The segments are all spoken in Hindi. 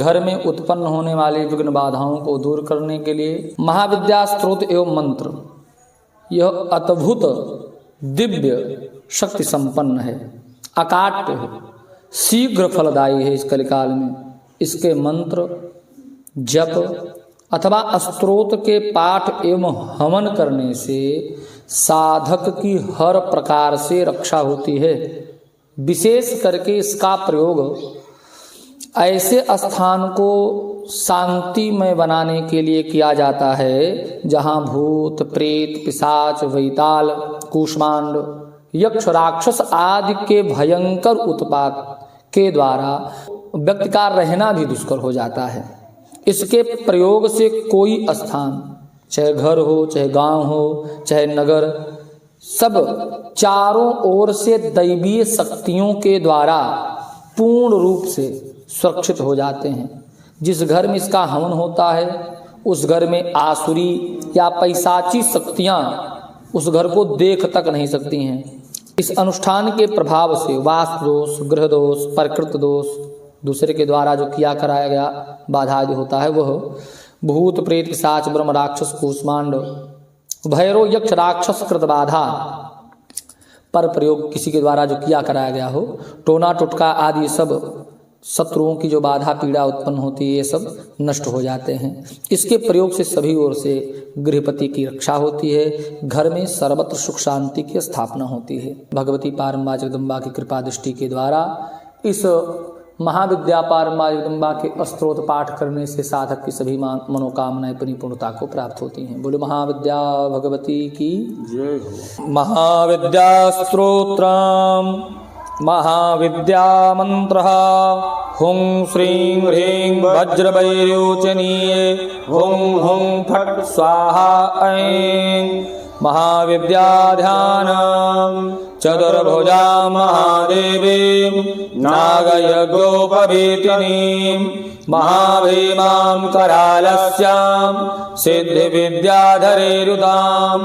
घर में उत्पन्न होने वाली विघ्न बाधाओं को दूर करने के लिए महाविद्या स्त्रोत एवं मंत्र यह अद्भुत दिव्य शक्ति संपन्न है, अकाट्य है, शीघ्र फलदायी है। इस कलिकाल में इसके मंत्र जप अथवा स्तोत्र के पाठ एवं हवन करने से साधक की हर प्रकार से रक्षा होती है। विशेष करके इसका प्रयोग ऐसे स्थान को शांतिमय बनाने के लिए किया जाता है जहाँ भूत प्रेत पिशाच वैताल कूष्मांड यक्ष राक्षस आदि के भयंकर उत्पात के द्वारा व्यक्ति का रहना भी दुष्कर हो जाता है। इसके प्रयोग से कोई स्थान, चाहे घर हो, चाहे गांव हो, चाहे नगर, सब चारों ओर से दैवीय शक्तियों के द्वारा पूर्ण रूप से सुरक्षित हो जाते हैं। जिस घर में इसका हवन होता है उस घर में आसुरी या पैशाची शक्तियां उस घर को देख तक नहीं सकती हैं। इस अनुष्ठान के प्रभाव से वास्तु दोष, ग्रह दोष, प्रकृति दोष, दूसरे के द्वारा जो किया कराया गया बाधा जो होता है वह भूत प्रेत पिशाच ब्रह्म राक्षस कूष्मांड भैरव यक्ष राक्षस कृत बाधा पर प्रयोग किसी के द्वारा जो किया कराया गया हो, टोना टुटका आदि सब शत्रुओं की जो बाधा पीड़ा उत्पन्न होती है ये सब नष्ट हो जाते हैं। इसके प्रयोग से सभी ओर से गृहपति की रक्षा होती है, घर में सर्वत्र सुख शांति की स्थापना होती है। भगवती पारंबा जगदम्बा की कृपा दृष्टि के द्वारा इस महाविद्या पारंबा जगदम्बा के स्तोत्र पाठ करने से साधक की सभी मनोकामनाएं परिपूर्णता को प्राप्त होती हैं। बोले महाविद्या भगवती की जय हो। महाविद्या स्तोत्रम महाविद्या मंत्र हुं श्रीं ह्रीं वज्रवैरोचनीये हुं हुं फट् स्वाहा ऐं महाविद्या ध्यानम् चतुर्भुजा महादेवीं नागयज्ञोपवीतिनीं महाभीमां करालस्यां सिद्धिविद्याधरेरुतां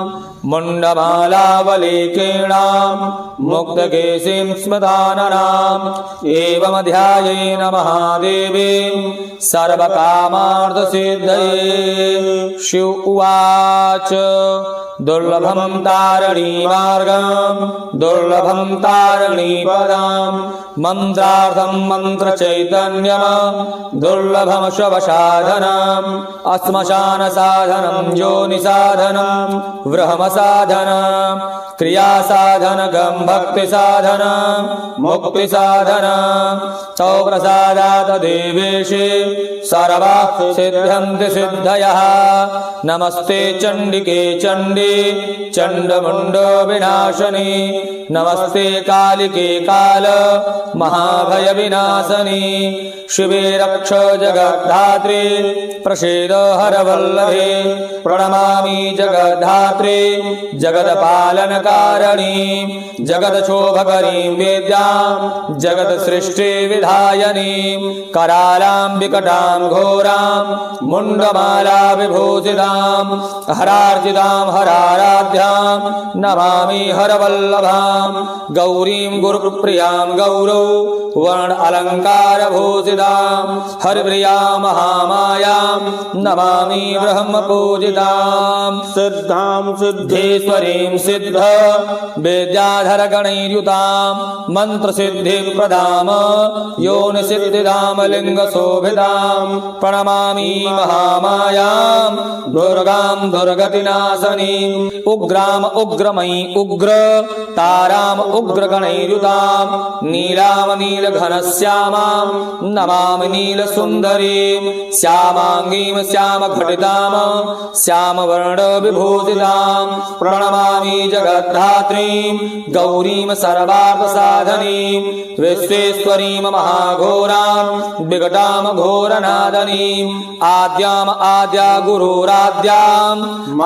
मुण्डमालावलीकीर्णां मुक्तकेशीं स्मृताननाम् एवमध्यायेन महादेवीं सर्वकामार्थसिद्धये। शिव उवाच दुर्लभं तारणीमार्गं दुर्लभं तारणीपदं मन्त्रार्थं मन्त्रचैतन्यं दुर्लभं शवसाधनम् श्मशानसाधनं योनिसाधनं ब्रह्मसाधनं क्रियासाधनगं भक्तिसाधनं मुक्तिसाधनं तौ प्रसादात् देवेशे सर्वाः सिद्ध्यन्ति सिद्धयः। नमस्ते चण्डिके चण्डी चण्डमुण्डो विनाशनी नमस्ते कालिके काल महाभय विनाशनी शिवे रक्ष जगद्धात्री प्रसीद हरवल्लभे प्रणमामि जगद्धात्री जगत्पालनकारिणी जगत्शोभकरीं वेद्यां जगत्सृष्टिविधायनीं करालां विकटां घोरां मुण्डमाला विभूषितां हरार्जितां हराराध्यां नमामि हरवल्लभां गौरीं गुरुप्रियां गौरौ वर्ण अलङ्कारभूषितां हरिप्रियां महामायां नमामि ब्रह्मपूजितां सिद्धां सिद्धेश्वरीं सिद्ध विद्याधरगणैर्युतां मन्त्रसिद्धिप्रदां योनिसिद्धिदां लिङ्गशोभितां प्रणमामि महामायां दुर्गां दुर्गतिनाशनीं उग्रां उग्रमयी उग्र तारां उग्रगणैर्युतां नीलां नीलघनश्यामां नमामि नीलसुन्दरीं श्यामाङ्गीं श्यामघटितां श्यामवर्णविभूषितां प्रणमामि जगद्धात्रीं गौरीं सर्वार्थसाधनीं विश्वेश्वरीं महाघोरां विकटां घोरनादनीं आद्याम् आद्या गुरुराद्यां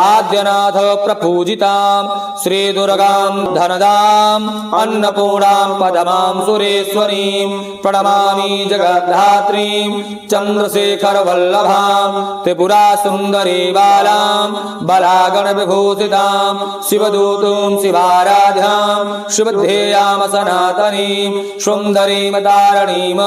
आद्यनाथ प्रपूजितां श्रीदुर्गां धनदां अन्नपूर्णां पदमां सुरेश्वरीं प्रणमामि जगद्धात्रीं जगद्धात्रीं चन्द्रशेखरवल्लभां त्रिपुरा सुन्दरी बालां बलागण विभूषितां शिवदूतुं शिवाराध्यां शिवध्येयां सनातनीं सुन्दरीं तारणीं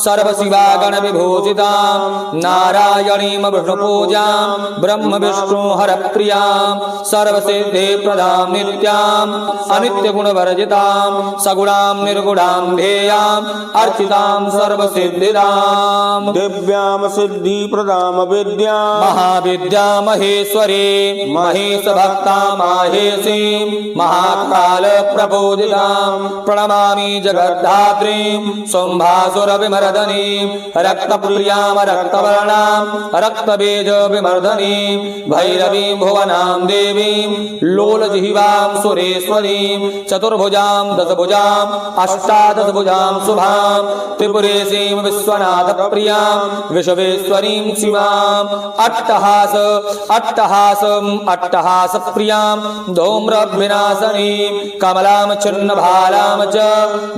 सर्वशिवागण विभूषितां नारायणीं विष्णुपूजां ब्रह्म विष्णु हरप्रियां सर्वसिद्धिप्रदां नित्यां अनित्यगुणवर्जितां सगुणां निर्गुणां ध्येयां अर्चितां सर्वसिद्धिदां दिव्यां सिद्धिप्रदां विद्यां महाविद्यां महेश्वरी महेशभक्तां माहेशीं महाकालप्रपूजितां प्रणमामि जगद्धात्रीं शुम्भासुरविमर्दनीं रक्तप्रियां रक्तवर्णां रक्तबीजविमर्दनीं भैरवीं भुवनां देवीं लोलजिह्वां सुरेश्वरीं चतुर्भुजां दशभुजां अष्टादशभुजां शुभां त्रिपुरेशीं विश्वनाथप्रियां विश्वेश्वरीं शिवां अट्टहासप्रियां धूम्रविनाशनीं कमलां छिन्नभालां च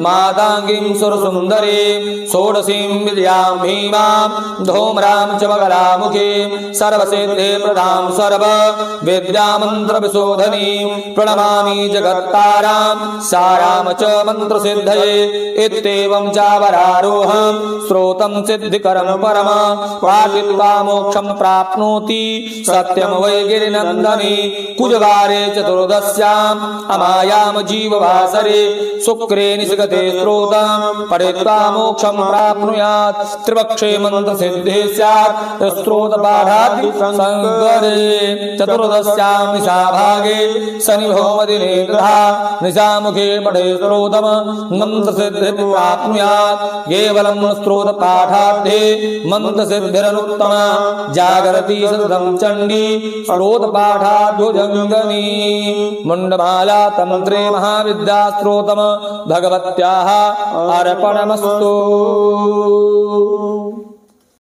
माताङ्गीं सुरसुन्दरीं षोडशीं विद्यां भीमां धूम्रां च बगलामुखीं सर्वसिद्धिप्रदां सर्वविद्यामन्त्रविशोधनीं प्रणमामि जगत्तारां सारां च मन्त्रसिद्धये इत्येवं चावरारोहं स्रोतं सिद्धिकरं परमा पाठित्वा मोक्षं प्राप्नोति सत्यं वै गिरिनन्दने कुजवारे चतुर्दश्याम् अमायां जीववासरे शुक्रे निषिगते स्रोतं पठित्वा मोक्षं प्राप्नुयात् त्रिवक्षे मन्त्रसिद्धिः स्यात् स्रोतपाठादिसंगरे चतुर्दश्यां निशाभागे शनिभौमदिने तथा निशामुखे पठे स्रोतं मन्त्रसिद्धिः प्राप्नुयात् केवलं स्रोतपाठाध्ये मन्त्रसिद्धिरनुत्तमा जागरति सततं चण्डी स्रोतपाठाद्भुजङ्गनी मुण्डमाला तन्त्रे महाविद्यास्त्रोतम भगवत्याः अर्पणमस्तु।